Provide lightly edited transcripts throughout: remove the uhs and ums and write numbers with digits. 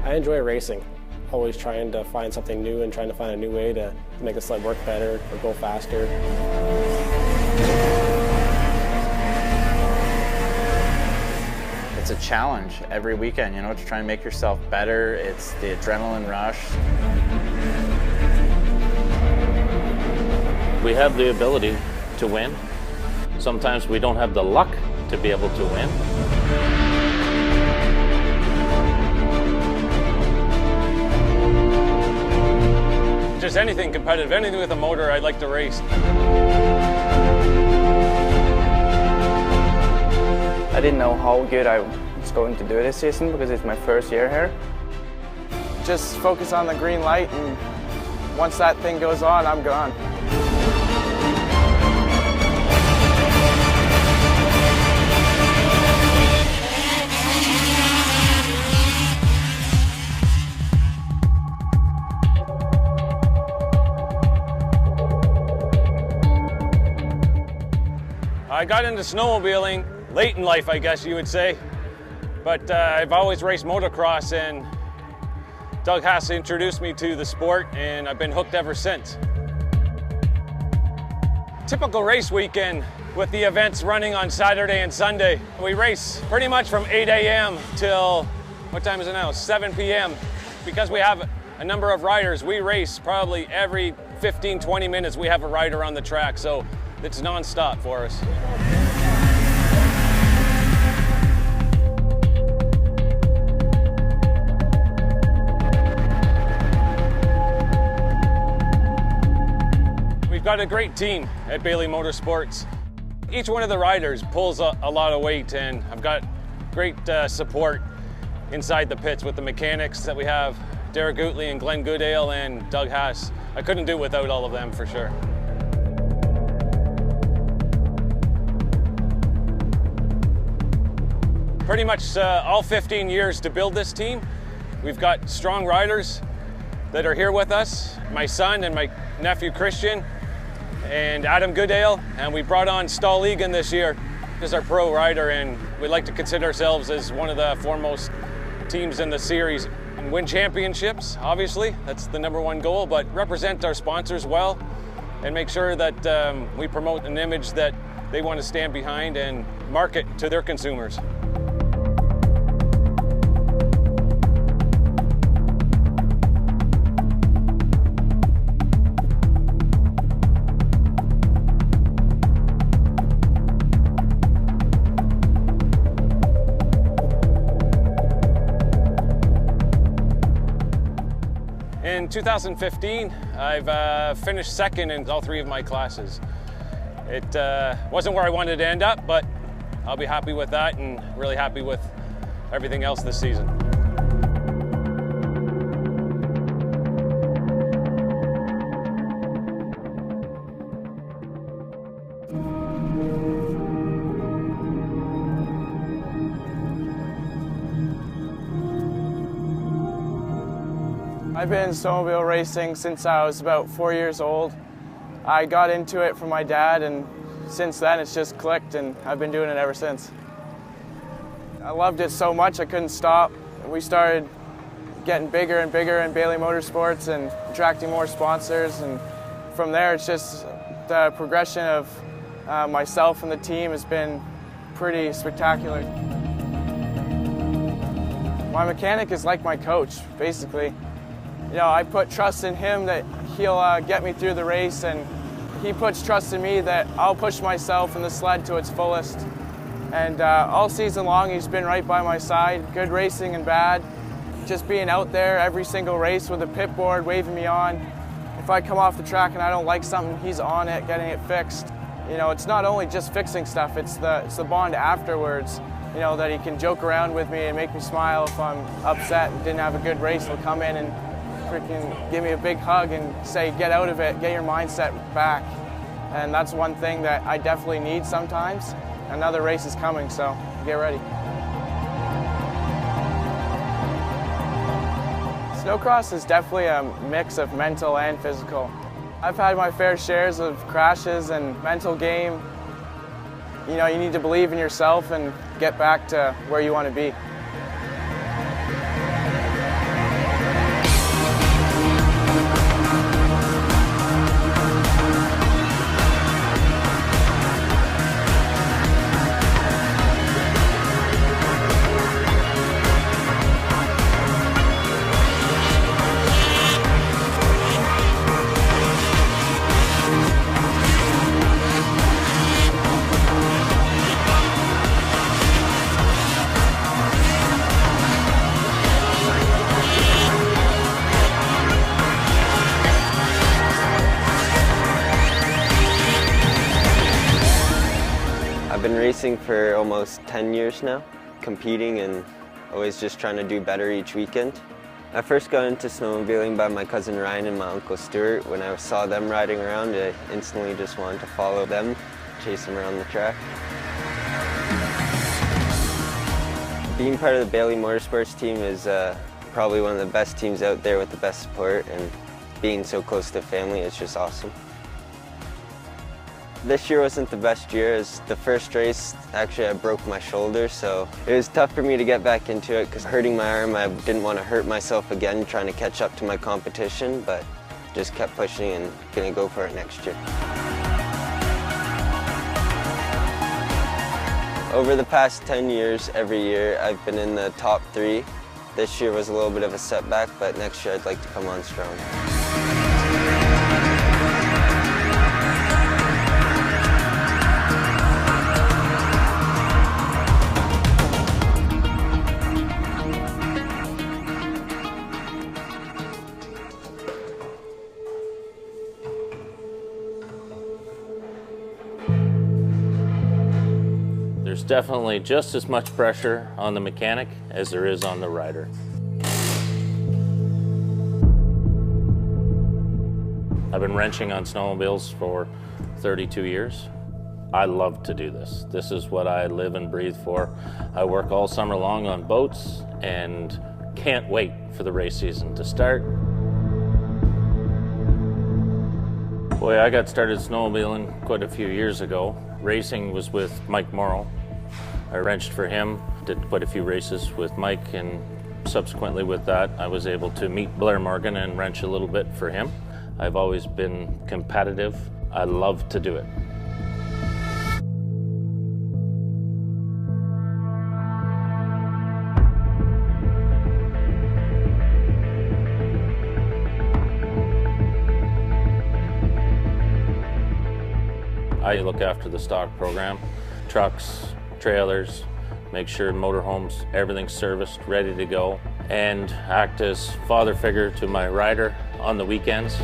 I enjoy racing, always trying to find something new and trying to find a new way to make the sled work better or go faster. It's a challenge every weekend, you know, to try and make yourself better. It's the adrenaline rush. We have the ability to win. Sometimes we don't have the luck to be able to win. Just anything competitive, anything with a motor, I'd like to race. I didn't know how good I was going to do this season because it's my first year here. Just focus on the green light, and once that thing goes on, I'm gone. I got into snowmobiling late in life, I guess you would say, but I've always raced motocross, and Doug Haas introduced me to the sport, and I've been hooked ever since. Typical race weekend with the events running on Saturday and Sunday. We race pretty much from 8 a.m. till, what time is it now, 7 p.m. Because we have a number of riders, we race probably every 15, 20 minutes we have a rider on the track, so it's non-stop for us. We've got a great team at Bailey Motorsports. Each one of the riders pulls a lot of weight, and I've got great support inside the pits with the mechanics that we have, Derek Gootley and Glenn Goodale and Doug Haas. I couldn't do it without all of them for sure. Pretty much all 15 years to build this team. We've got strong riders that are here with us, my son and my nephew Christian and Adam Goodale, and we brought on Stahl Egan this year as our pro rider, and we like to consider ourselves as one of the foremost teams in the series. And win championships, obviously, that's the #1 goal, but represent our sponsors well and make sure that we promote an image that they want to stand behind and market to their consumers. In 2015, I've finished second in all 3 of my classes. It wasn't where I wanted to end up, but I'll be happy with that and really happy with everything else this season. I've been snowmobile racing since I was about 4 years old. I got into it from my dad, and since then it's just clicked, and I've been doing it ever since. I loved it so much I couldn't stop. We started getting bigger and bigger in Bailey Motorsports and attracting more sponsors, and from there it's just the progression of myself and the team has been pretty spectacular. My mechanic is like my coach, basically. You know, I put trust in him that he'll get me through the race, and he puts trust in me that I'll push myself and the sled to its fullest. And all season long, he's been right by my side, good racing and bad. Just being out there every single race with a pit board waving me on. If I come off the track and I don't like something, he's on it, getting it fixed. You know, it's not only just fixing stuff, it's the bond afterwards. You know, that he can joke around with me and make me smile if I'm upset and didn't have a good race. He'll come in and freaking give me a big hug and say, get out of it, get your mindset back. And that's one thing that I definitely need sometimes. Another race is coming, so get ready. Snowcross is definitely a mix of mental and physical. I've had my fair shares of crashes and mental game. You know, you need to believe in yourself and get back to where you want to be. racing for almost 10 years now, competing and always just trying to do better each weekend. I first got into snowmobiling by my cousin Ryan and my uncle Stuart. When I saw them riding around, I instantly just wanted to follow them, chase them around the track. Being part of the Bailey Motorsports team is probably one of the best teams out there with the best support, and being so close to family is just awesome. This year wasn't the best year. As the first race, actually I broke my shoulder, so it was tough for me to get back into it because hurting my arm, I didn't want to hurt myself again trying to catch up to my competition, but just kept pushing and gonna go for it next year. Over the past 10 years, every year I've been in the top 3. This year was a little bit of a setback, but next year I'd like to come on strong. There's definitely just as much pressure on the mechanic as there is on the rider. I've been wrenching on snowmobiles for 32 years. I love to do this. This is what I live and breathe for. I work all summer long on boats and can't wait for the race season to start. Boy, I got started snowmobiling quite a few years ago. Racing was with Mike Morrow. I wrenched for him, did quite a few races with Mike, and subsequently with that I was able to meet Blair Morgan and wrench a little bit for him. I've always been competitive. I love to do it. I look after the stock program, trucks, trailers, make sure motorhomes, everything's serviced, ready to go, and act as father figure to my rider on the weekends.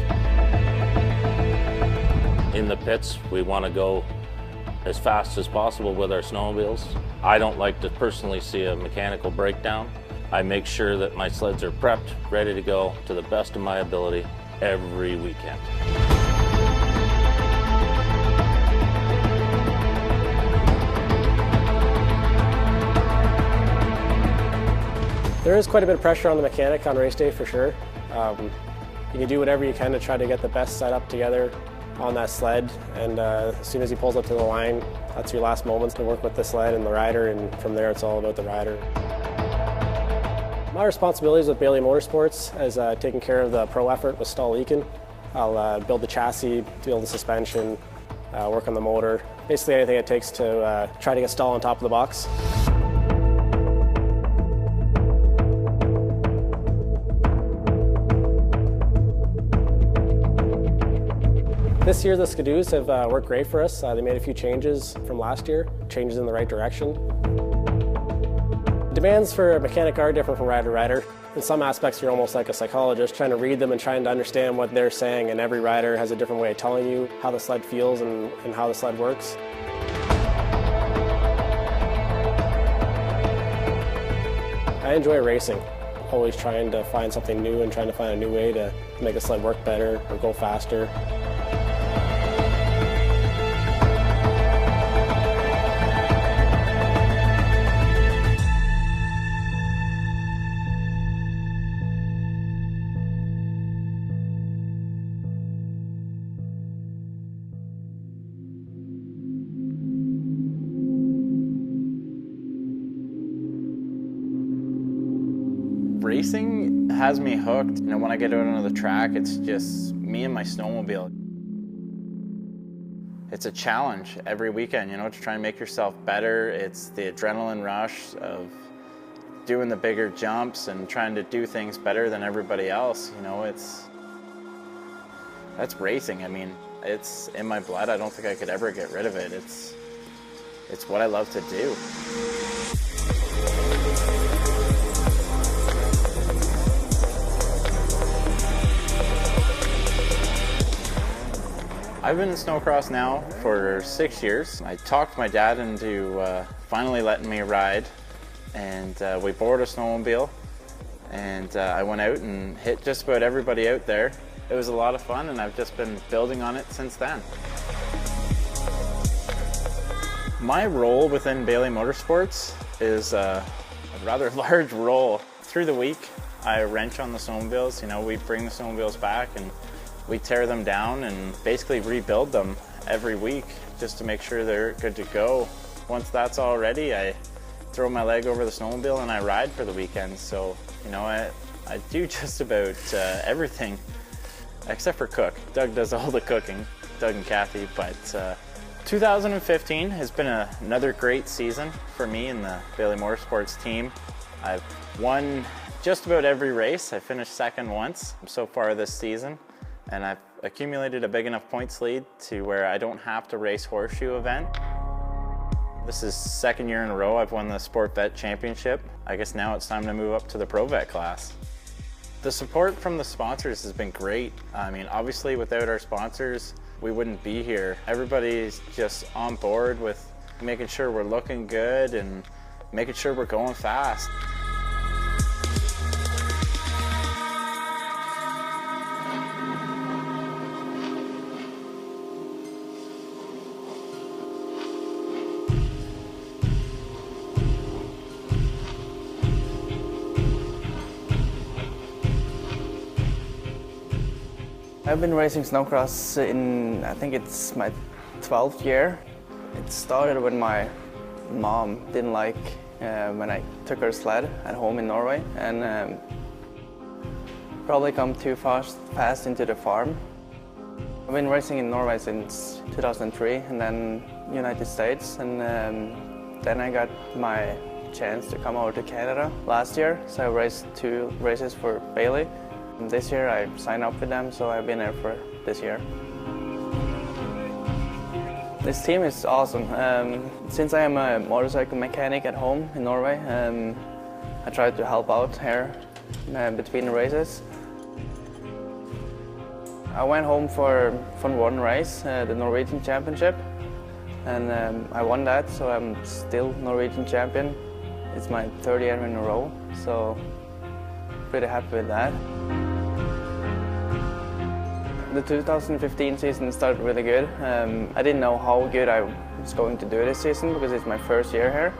In the pits, we want to go as fast as possible with our snowmobiles. I don't like to personally see a mechanical breakdown. I make sure that my sleds are prepped, ready to go to the best of my ability every weekend. There is quite a bit of pressure on the mechanic on race day for sure. You can do whatever you can to try to get the best setup together on that sled, and as soon as he pulls up to the line, that's your last moments to work with the sled and the rider, and from there it's all about the rider. My responsibilities with Bailey Motorsports is taking care of the pro effort with Stall Eakin. I'll build the chassis, build the suspension, work on the motor, basically anything it takes to try to get Stall on top of the box. This year the Skidoos have worked great for us. They made a few changes from last year, changes in the right direction. Demands for a mechanic are different from rider to rider. In some aspects you're almost like a psychologist, trying to read them and trying to understand what they're saying, and every rider has a different way of telling you how the sled feels and how the sled works. I enjoy racing, always trying to find something new and trying to find a new way to make the sled work better or go faster. Racing has me hooked. You know, when I get out on the track, it's just me and my snowmobile. It's a challenge every weekend, you know, to try and make yourself better. It's the adrenaline rush of doing the bigger jumps and trying to do things better than everybody else. You know, that's racing. I mean, it's in my blood. I don't think I could ever get rid of it. It's what I love to do. I I've been in snowcross now for 6 years. I talked my dad into finally letting me ride, and we borrowed a snowmobile, and I went out and hit just about everybody out there. It was a lot of fun, and I've just been building on it since then. My role within Bailey Motorsports is a rather large role. Through the week, I wrench on the snowmobiles. You know, we bring the snowmobiles back and we tear them down and basically rebuild them every week just to make sure they're good to go. Once that's all ready, I throw my leg over the snowmobile and I ride for the weekend. So, you know, I do just about everything except for cook. Doug does all the cooking, Doug and Kathy, but 2015 has been another great season for me and the Bailey Motorsports team. I've won just about every race. I finished second once so far this season, and I've accumulated a big enough points lead to where I don't have to race horseshoe event. This is second year in a row I've won the Sport Vet Championship. I guess now it's time to move up to the Pro Vet class. The support from the sponsors has been great. I mean, obviously without our sponsors, we wouldn't be here. Everybody's just on board with making sure we're looking good and making sure we're going fast. I've been racing snowcross in, I think it's my 12th year. It started when my mom didn't like when I took her sled at home in Norway and probably come too fast into the farm. I've been racing in Norway since 2003 and then United States, and then I got my chance to come over to Canada last year, so I raced 2 races for Bailey. This year I signed up with them, so I've been here for this year. This team is awesome. Since I am a motorcycle mechanic at home in Norway, I try to help out here between the races. I went home for one race, the Norwegian Championship, and I won that, so I'm still Norwegian champion. It's my 3rd year in a row, so pretty happy with that. The 2015 season started really good. I didn't know how good I was going to do this season because it's my first year here.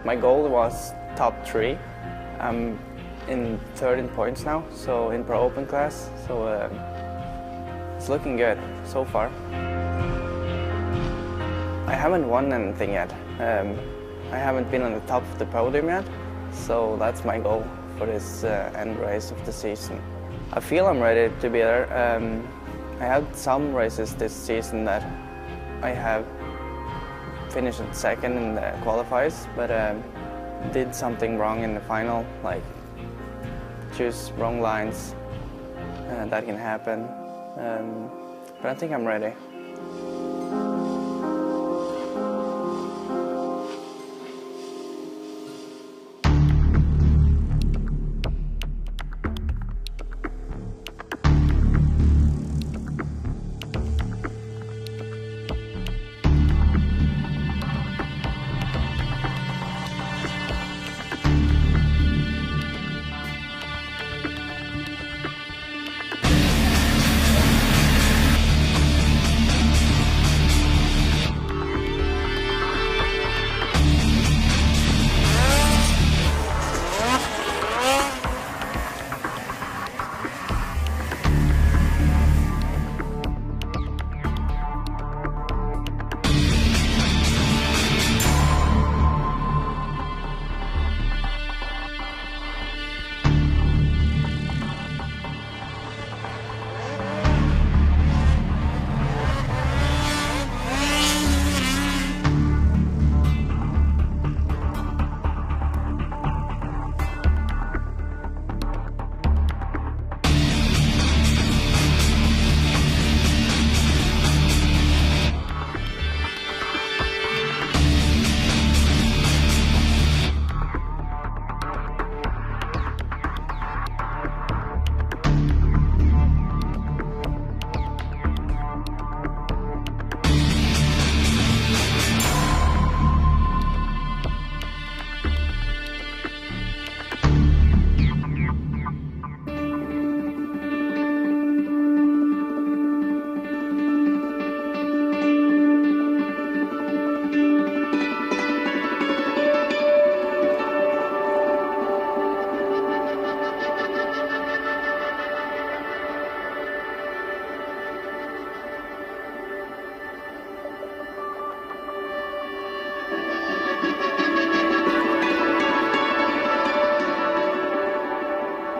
My goal was top 3. I'm in 13 points now, so in Pro Open class, so it's looking good so far. I haven't won anything yet. I haven't been on the top of the podium yet, so that's my goal for this end race of the season. I feel I'm ready to be there. I had some races this season that I have finished second in the qualifiers, but did something wrong in the final, like choose wrong lines. That can happen, but I think I'm ready.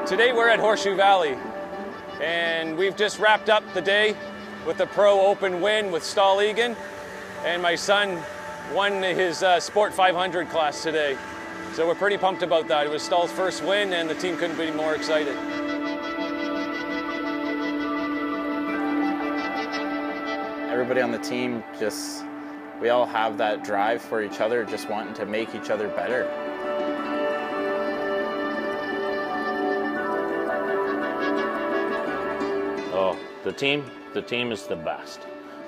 Today we're at Horseshoe Valley, and we've just wrapped up the day with the Pro Open win with Stall Egan, and my son won his Sport 500 class today. So we're pretty pumped about that. It was Stall's first win, and the team couldn't be more excited. Everybody on the team, we all have that drive for each other, just wanting to make each other better. Oh, the team is the best.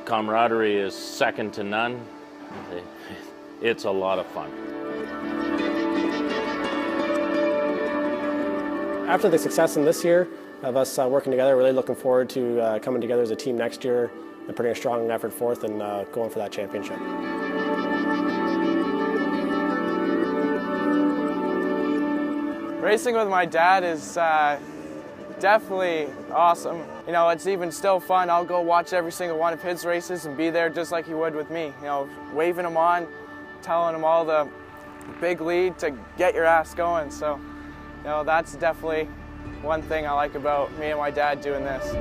Camaraderie is second to none. It's a lot of fun. After the success in this year of us working together, really looking forward to coming together as a team next year and putting a strong effort forth and going for that championship. Racing with my dad is definitely awesome. You know, it's even still fun. I'll go watch every single one of his races and be there just like he would with me. You know, waving him on, telling him all the big lead to get your ass going. So, you know, that's definitely one thing I like about me and my dad doing this.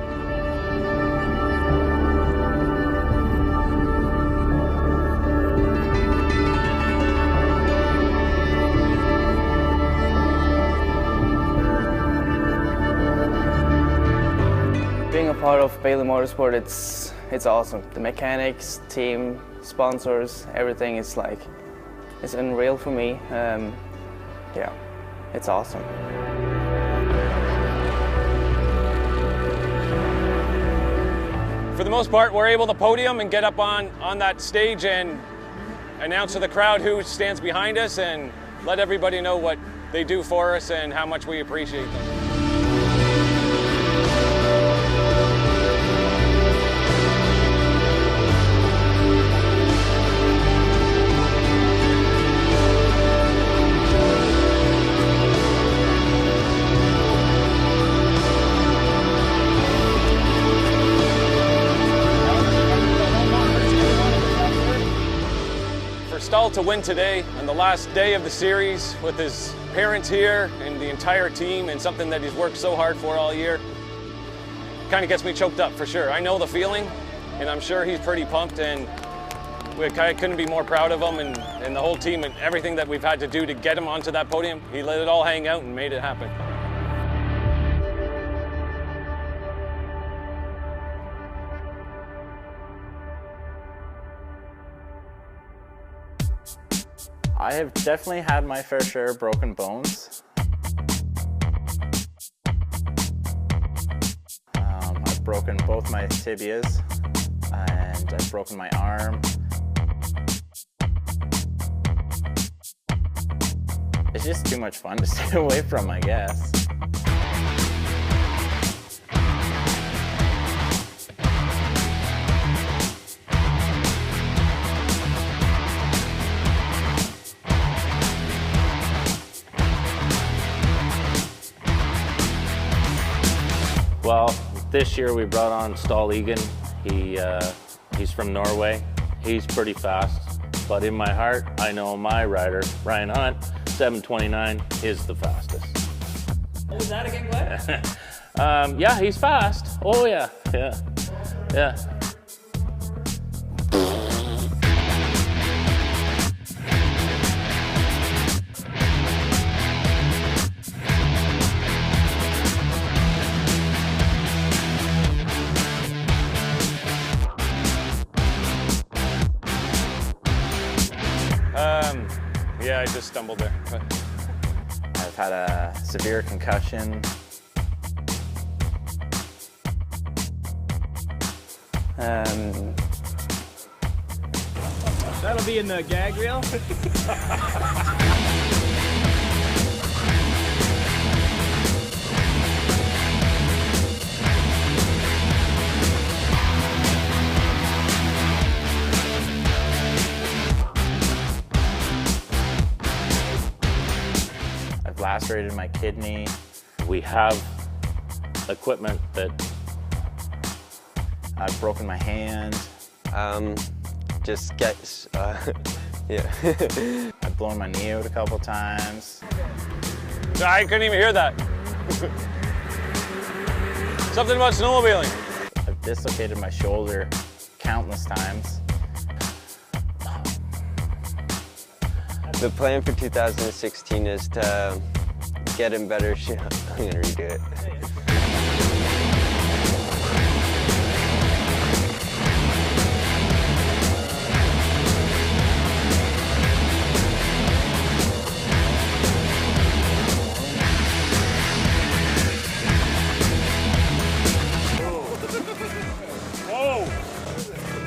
Being a part of Bailey Motorsport, it's awesome. The mechanics, team, sponsors, everything is like, it's unreal for me. Yeah, it's awesome. For the most part, we're able to podium and get up on that stage and announce to the crowd who stands behind us and let everybody know what they do for us and how much we appreciate them. Stall to win today on the last day of the series with his parents here and the entire team, and something that he's worked so hard for all year, kind of gets me choked up for sure. I know the feeling, and I'm sure he's pretty pumped, and we couldn't be more proud of him and the whole team and everything that we've had to do to get him onto that podium. He let it all hang out and made it happen. I have definitely had my fair share of broken bones. I've broken both my tibias and I've broken my arm. It's just too much fun to stay away from, I guess. Well, this year we brought on Stall Egan. He's from Norway. He's pretty fast, but in my heart, I know my rider, Ryan Hunt, 729, is the fastest. What was that again, Glenn? Yeah, he's fast. Oh yeah, yeah. Yeah, I just stumbled there. I've had a severe concussion. That'll be in the gag reel. I've lacerated my kidney. We have equipment that I've broken my hand. Yeah. I've blown my knee out a couple times. I couldn't even hear that. Something about snowmobiling. I've dislocated my shoulder countless times. The plan for 2016 is to get in better shape. I'm gonna redo it.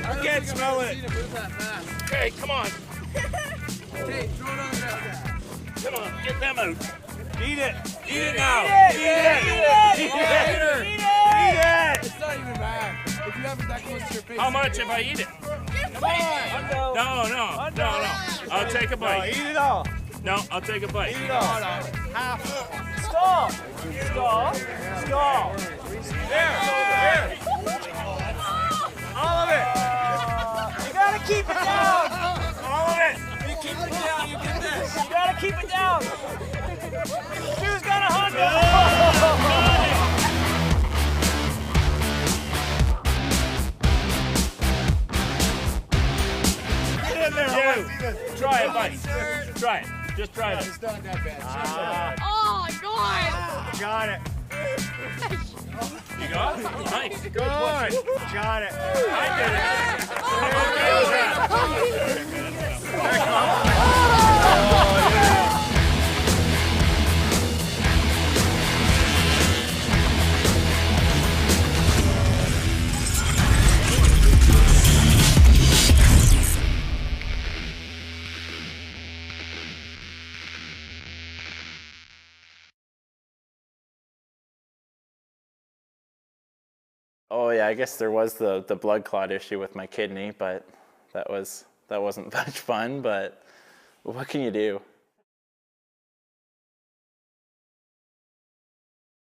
I can't smell it. Okay, come on. Okay, throw it on the ground. Come on, get them out. Eat it. Eat it now. Eat it. It's not even bad. If you have it that close to your face. How much if I eat it? Come on. No. I'll take a bite. Eat it all. No, I'll take a bite. Eat it all. Stop. There. All of it. You gotta keep it down. All of it. You keep it down, you get this. You gotta keep it down. Shoe's got 100. Get in there. Try it, buddy. Try it. Just try it. It's not that bad. Oh, God! Got it. You got it? Nice. Good. Got it. I did Oh yeah, I guess there was the blood clot issue with my kidney, but that wasn't much fun, but what can you do?